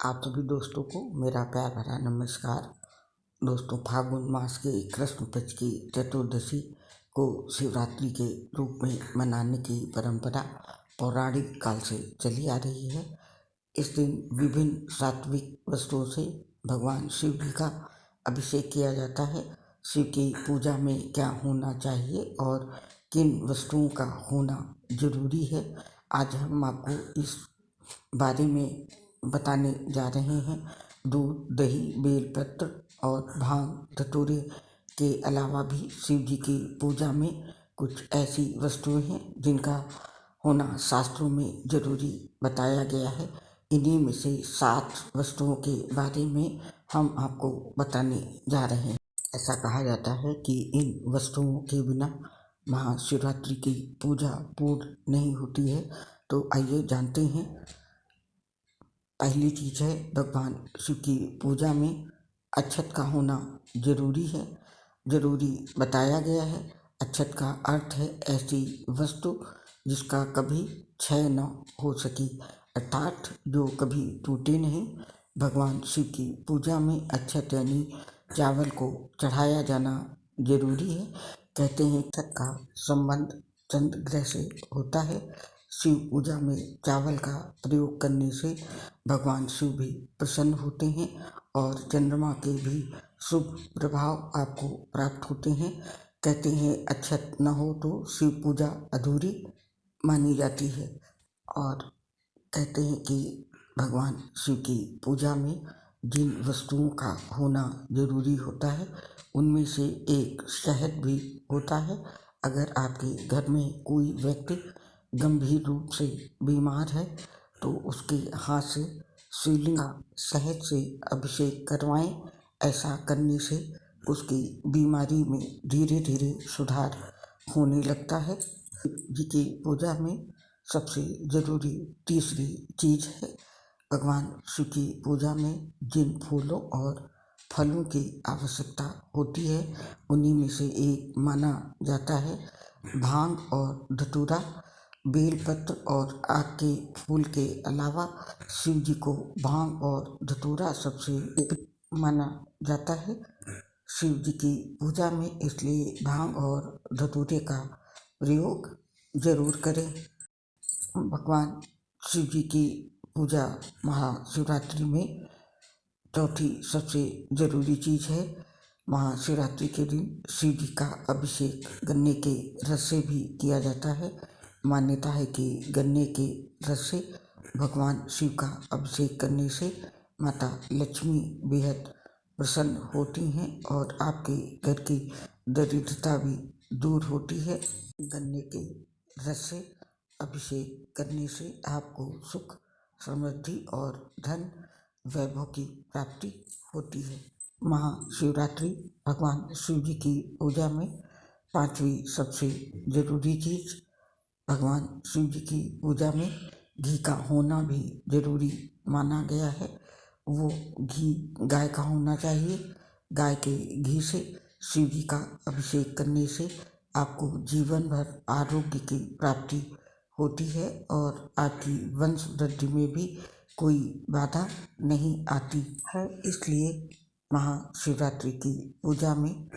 आप सभी दोस्तों को मेरा प्यार भरा नमस्कार। दोस्तों, फागुन मास के कृष्ण पक्ष की चतुर्दशी को शिवरात्रि के रूप में मनाने की परंपरा पौराणिक काल से चली आ रही है। इस दिन विभिन्न सात्विक वस्तुओं से भगवान शिव जी का अभिषेक किया जाता है। शिव की पूजा में क्या होना चाहिए और किन वस्तुओं का होना जरूरी है, आज हम आपको इस बारे में बताने जा रहे हैं। दूध, दही, बेलपत्र और भांग धतूरे के अलावा भी शिव जी की पूजा में कुछ ऐसी वस्तुएं हैं जिनका होना शास्त्रों में जरूरी बताया गया है। इन्हीं में से 7 वस्तुओं के बारे में हम आपको बताने जा रहे हैं। ऐसा कहा जाता है कि इन वस्तुओं के बिना महाशिवरात्रि की पूजा पूर्ण नहीं होती है। तो आइए जानते हैं। पहली चीज़ है, भगवान शिव की पूजा में अक्षत का होना जरूरी है। जरूरी बताया गया है। अक्षत का अर्थ है ऐसी वस्तु जिसका कभी क्षय न हो सकी, अर्थात जो कभी टूटे नहीं। भगवान शिव की पूजा में अक्षत यानी चावल को चढ़ाया जाना जरूरी है। कहते हैं अक्षत का संबंध चंद्र ग्रह से होता है। शिव पूजा में चावल का प्रयोग करने से भगवान शिव भी प्रसन्न होते हैं और चंद्रमा के भी शुभ प्रभाव आपको प्राप्त होते हैं। कहते हैं अक्षत न हो तो शिव पूजा अधूरी मानी जाती है। और कहते हैं कि भगवान शिव की पूजा में जिन वस्तुओं का होना जरूरी होता है उनमें से एक शहद भी होता है। अगर आपके घर में कोई व्यक्ति गंभीर रूप से बीमार है तो उसके हाथ से शिवलिंग का शहद से अभिषेक करवाएं। ऐसा करने से उसकी बीमारी में धीरे धीरे सुधार होने लगता है। जी की पूजा में सबसे ज़रूरी तीसरी चीज़ है, भगवान शिव की पूजा में जिन फूलों और फलों की आवश्यकता होती है उन्हीं में से एक माना जाता है भांग और धतूरा। बेलपत्र और आक के फूल के अलावा शिव जी को भांग और धतूरा सबसे माना जाता है शिव जी की पूजा में, इसलिए भांग और धतूरे का प्रयोग जरूर करें। भगवान शिव जी की पूजा महाशिवरात्रि में चौथी सबसे ज़रूरी चीज़ है। महाशिवरात्रि के दिन शिव जी का अभिषेक गन्ने के रस से भी किया जाता है। मान्यता है कि गन्ने के रस से भगवान शिव का अभिषेक करने से माता लक्ष्मी बेहद प्रसन्न होती हैं और आपके घर की दरिद्रता भी दूर होती है। गन्ने के रस से अभिषेक करने से आपको सुख, समृद्धि और धन वैभव की प्राप्ति होती है। महाशिवरात्रि भगवान शिव जी की पूजा में पांचवी सबसे ज़रूरी चीज़, भगवान शिव जी की पूजा में घी का होना भी जरूरी माना गया है। वो घी गाय का होना चाहिए। गाय के घी से शिव जी का अभिषेक करने से आपको जीवन भर आरोग्य की प्राप्ति होती है और आपकी वंश वृद्धि में भी कोई बाधा नहीं आती है। इसलिए महाशिवरात्रि की पूजा में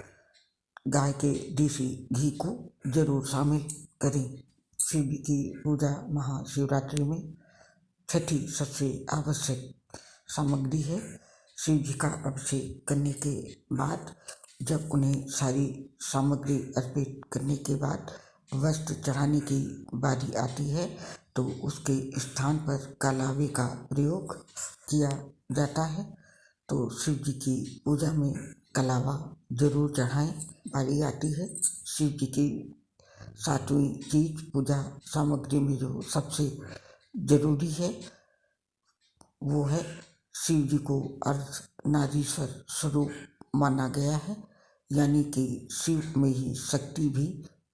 गाय के देसी घी को जरूर शामिल करें। शिव जी की पूजा महाशिवरात्रि में छठी सबसे आवश्यक सामग्री है। शिव जी का अभिषेक करने के बाद जब उन्हें सारी सामग्री अर्पित करने के बाद वस्त्र चढ़ाने की बारी आती है तो उसके स्थान पर कलावे का प्रयोग किया जाता है। तो शिव जी की पूजा में कलावा जरूर चढ़ाएं। बारी आती है शिव जी की सातवीं चीज, पूजा सामग्री में जो सबसे जरूरी है वो है शिव जी को अर्धनारीश्वर स्वरूप माना गया है, यानी कि शिव में ही शक्ति भी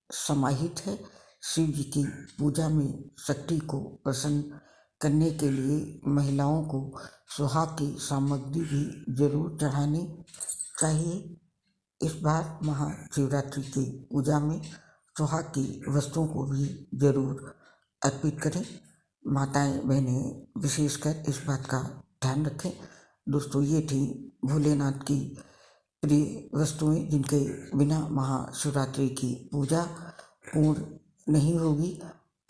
समाहित है। शिव जी की पूजा में शक्ति को प्रसन्न करने के लिए महिलाओं को सुहाग की सामग्री भी जरूर चढ़ानी चाहिए। इस बार महाशिवरात्रि की पूजा में सुहाग की वस्तुओं को भी जरूर अर्पित करें। माताएं बहनें विशेषकर इस बात का ध्यान रखें। दोस्तों, ये थी भोलेनाथ की प्रिय वस्तुएं जिनके बिना महाशिवरात्रि की पूजा पूर्ण नहीं होगी।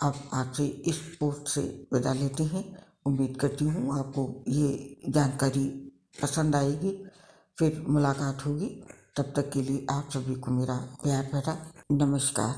अब आपसे इस पोस्ट से विदा लेते हैं। उम्मीद करती हूँ आपको ये जानकारी पसंद आएगी। फिर मुलाकात होगी। तब तक के लिए आप सभी को मेरा प्यार भरा नमस्कार।